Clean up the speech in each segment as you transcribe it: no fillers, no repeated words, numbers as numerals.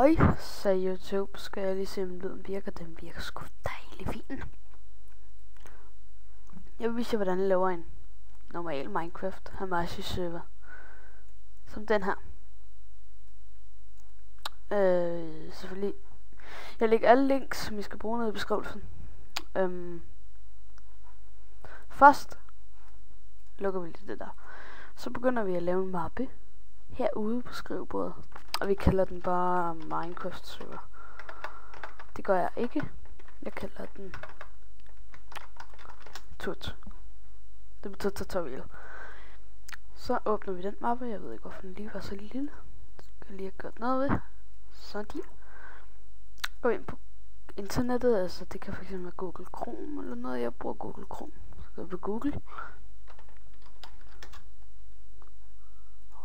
Halløj, sagde YouTube. Skal jeg lige se, om lyden virker? Den virker sgu dejlig fin. Jeg vil vise jer, hvordan jeg laver en normal Minecraft Hamashi server. Som den her. Selvfølgelig. Jeg lægger alle links, som I skal bruge ned i beskrivelsen. Først lukker vi lige det der. Så begynder vi at lave en mappe herude på skrivebordet. Og vi kalder den bare Minecraft server. Det gør jeg ikke. Jeg kalder den Tut. Det betyder tutorial. Så åbner vi den mappe. Jeg ved ikke, hvorfor den lige var så lille. Det skal jeg lige have gjort noget ved. Sådan. Gå ind på internettet. Altså det kan fx være Google Chrome eller noget. Jeg bruger Google Chrome. Så går jeg på Google.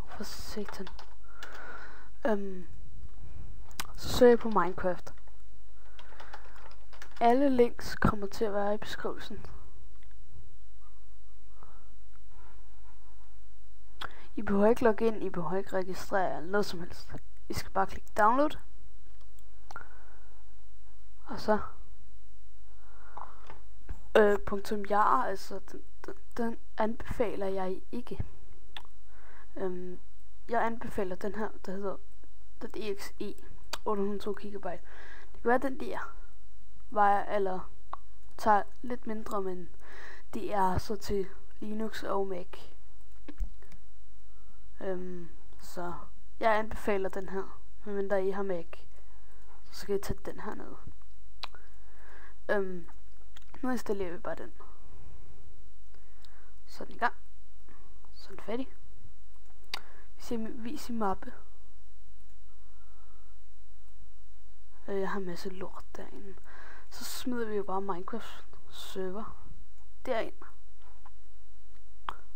For satan. Så søger jeg på Minecraft. Alle links kommer til at være i beskrivelsen. I behøver ikke logge ind, I behøver ikke registrere eller noget som helst. I skal bare klikke download. Og så .jar, altså den anbefaler jeg ikke. Jeg anbefaler den her, der hedder .exe 802 GB. Det kan være den der vejer eller tager lidt mindre, men det er så til Linux og Mac. Så jeg anbefaler den her, medmindre I har Mac, så skal I tage den her ned. Nu installerer vi bare den. Så er den i gang. Så er den færdig. Vis i mappe. Jeg har en masse lort derinde. Så smider vi jo bare Minecraft server derind.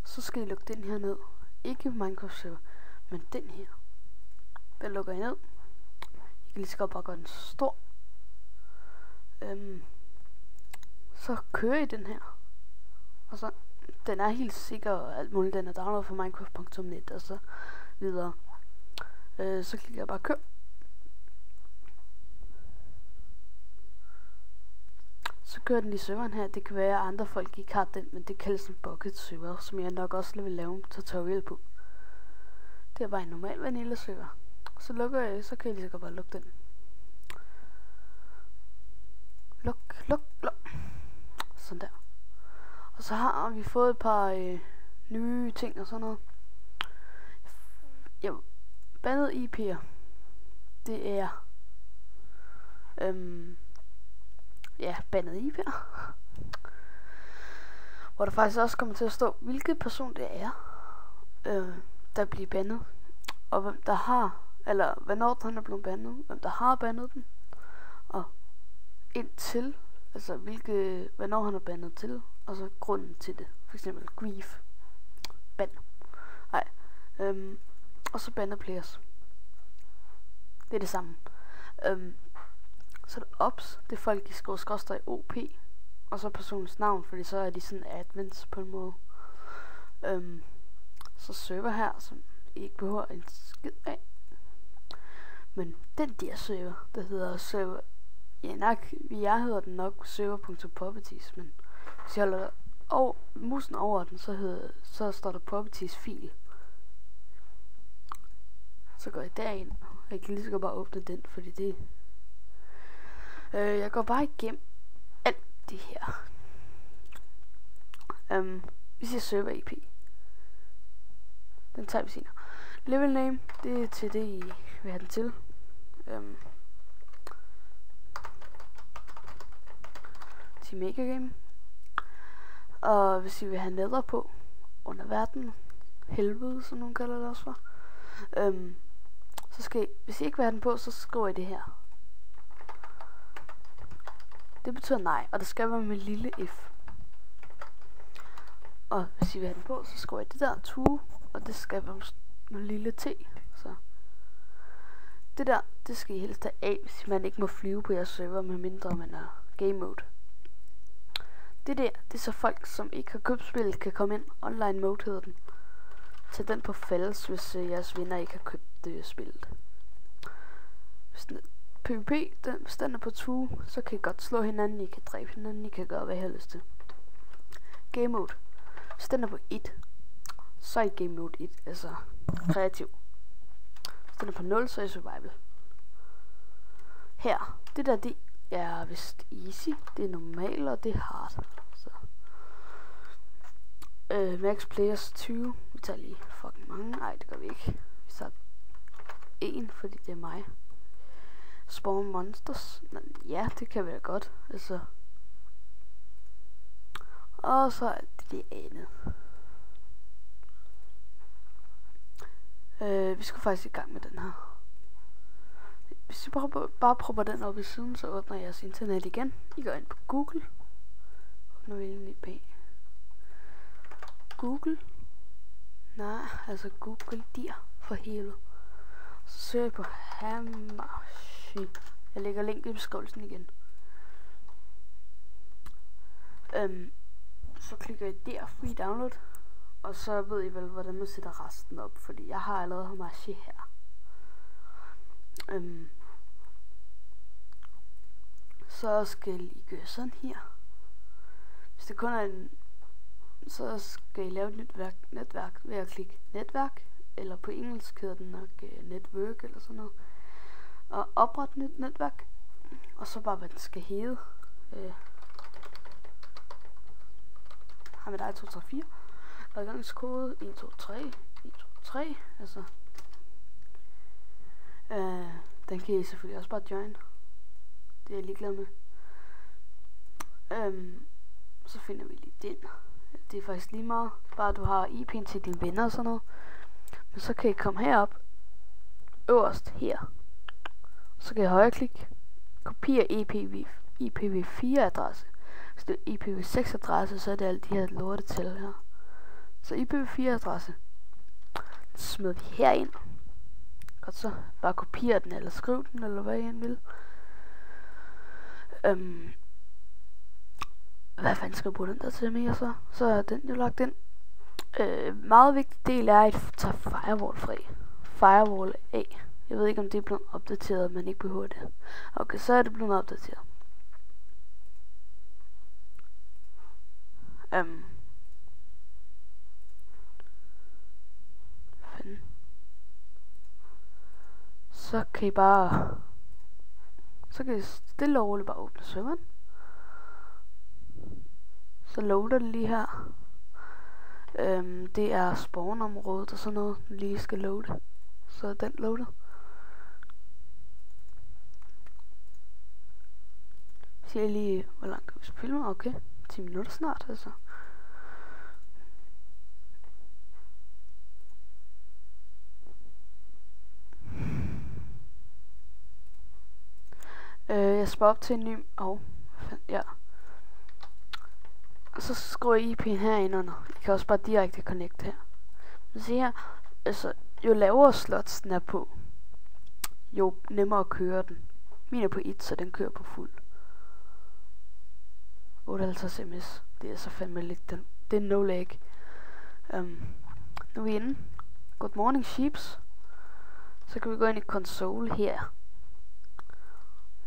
Så skal I lukke den her ned. Ikke Minecraft server, men den her. Den lukker I ned. I kan lige så godt bare gøre den stor. Så kører I den her. Og så, den er helt sikker og alt muligt. Den er downloadet fra minecraft.net og så videre. Så klikker jeg bare køb. Så kører den i serveren her. Det kan være, at andre folk ikke har den, men det kaldes en bucket server, som jeg nok også vil lave en tutorial på. Det er bare en normal vanilla server. Så lukker jeg, så kan jeg lige så bare lukke den. Luk. Sådan der. Og så har vi fået et par nye ting og sådan noget. Ja, bandet IP'er. Det er ja, bandet IP'er. Hvor der faktisk også kommer til at stå, hvilken person det er, der bliver bandet. Og hvem der har, eller hvornår den er blevet bandet. Hvem der har bandet den. Og indtil, altså hvornår han er bandet til. Og så grunden til det. For eksempel grief. Ban. Nej. Og så banner players. Det er det samme. Så er det ops. Det er folk, de skriver skorstræk OP. Og så personens navn, fordi så er de sådan admins på en måde. Så server her, som I ikke behøver en skid af. Men den der server, der hedder server. Ja, jeg hedder den nok server.properties, men hvis jeg holder musen over den, så står der properties fil. Så går jeg derind, og jeg kan lige så godt bare åbne den, fordi det jeg går bare igennem alt det her. Vi siger server IP. Den tager vi senere. Level name, det er til det I vil have den til. Til Mega Game. Og hvis I vil have nether på under verden, helvede, som nogen kalder det også for, så skal I, hvis I ikke vil have den på, så skriver I det her. Det betyder nej, og det skal være med lille f. Og hvis I vil have den på, så skriver I det der to, og det skal være med lille t. Så det der, det skal I helst have af, hvis man ikke må flyve på jeres server, medmindre man er game mode. Det der, det er så folk, som ikke har købt spillet, kan komme ind. Online mode hedder den. Tag den på false, hvis jeres venner ikke har købt spillet. PvP, hvis den er på 2, så kan I godt slå hinanden, I kan dræbe hinanden, I kan gøre hvad I har lyst til. Game mode. Hvis den er på 1, så er I game mode 1, altså kreativ. Hvis den er på 0, så er I survival. Her, det der, det er vist easy, det er normal, og det er hard. Så. Max players 20, vi tager lige fucking mange, nej det gør vi ikke. Vi tager 1, fordi det er mig. Spawn monsters, ja det kan vi da godt, altså. Og så er det andet. Vi skal faktisk i gang med den her. Hvis I bare propper den op i siden, så åbner jeres internet igen. I går ind på Google. Åbner vi lige på Google. Nej, altså Google dir for hele. Så søger jeg på Hammership. Jeg lægger link i beskrivelsen igen. Så klikker I der, free download. Og så ved I vel, hvordan man sætter resten op. Fordi jeg har allerede Hammership her. Så skal I gøre sådan her. Hvis det kun er en, så skal I lave et nyt netværk ved at klikke netværk, eller på engelsk hedder den nok network eller sådan noget. Og oprette nyt netværk, og så bare hvad den skal hedde. Har med dig 2, 3, 4. Adgangskode 1, 2, 3, 1, 2, 3, altså. Den kan I selvfølgelig også bare join. Det er jeg ligeglad med. Så finder vi lige den. Det er faktisk lige meget. Bare du har IP'en til dine venner og sådan noget. Men så kan I komme herop. Øverst her. Så kan I højreklikke. Kopiere IPv4 adresse. Hvis det er IPv6 adresse, så er det alle de her lorte til her. Så IPv4 adresse. Den smider vi herind. Godt så. Bare kopiere den eller skriv den eller hvad I end vil. Hvad fanden skal jeg bruge den der til mere så? Så er den jo lagt ind. Meget vigtig del er at tage firewall fri. Firewall af. Jeg ved ikke om det er blevet opdateret, men ikke behøver det. Okay, så er det blevet opdateret. Så kan I bare... Så kan I stille og roligt bare åbne serveren. Så loader det lige her. Det er spawnområdet og sådan noget, den lige skal loade. Så er den loadet. Så jeg lige, hvor langt kan vi spille? Okay, 10 minutter snart altså. Jeg sparer op til en ny... ja. Og så skriver jeg IP'en herinde under. I kan også bare direkte connect her. Men se her, altså, jo lavere slots den er på, jo nemmere at køre den. Min er på 1, så den kører på fuld. 58 ms. Det er så fandme lidt. Det er no lag. Nu er vi inde. Good morning sheeps. Så kan vi gå ind i console her.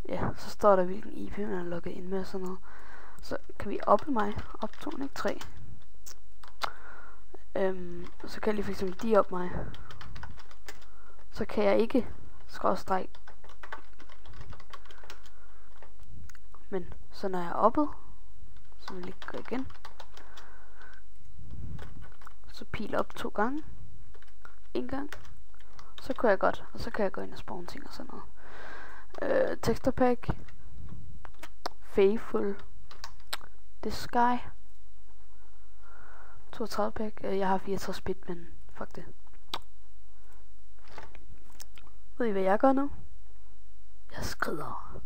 Ja, så står der hvilken IP man er logget ind med og sådan noget. Så kan vi oppe mig. Op 203. Så kan jeg lige for eksempel de op mig. Så kan jeg ikke skråstreg. Men så når jeg er oppet, så vil jeg lige gå igen. Så pil op 2 gange. 1 gang. Så kunne jeg godt. Og så kan jeg gå ind og spawn ting og sådan noget. Texture pack. Faithful. The Sky. 32 pack. Jeg har 64 bit, men fuck det. Ved I hvad jeg gør nu? Jeg skrider.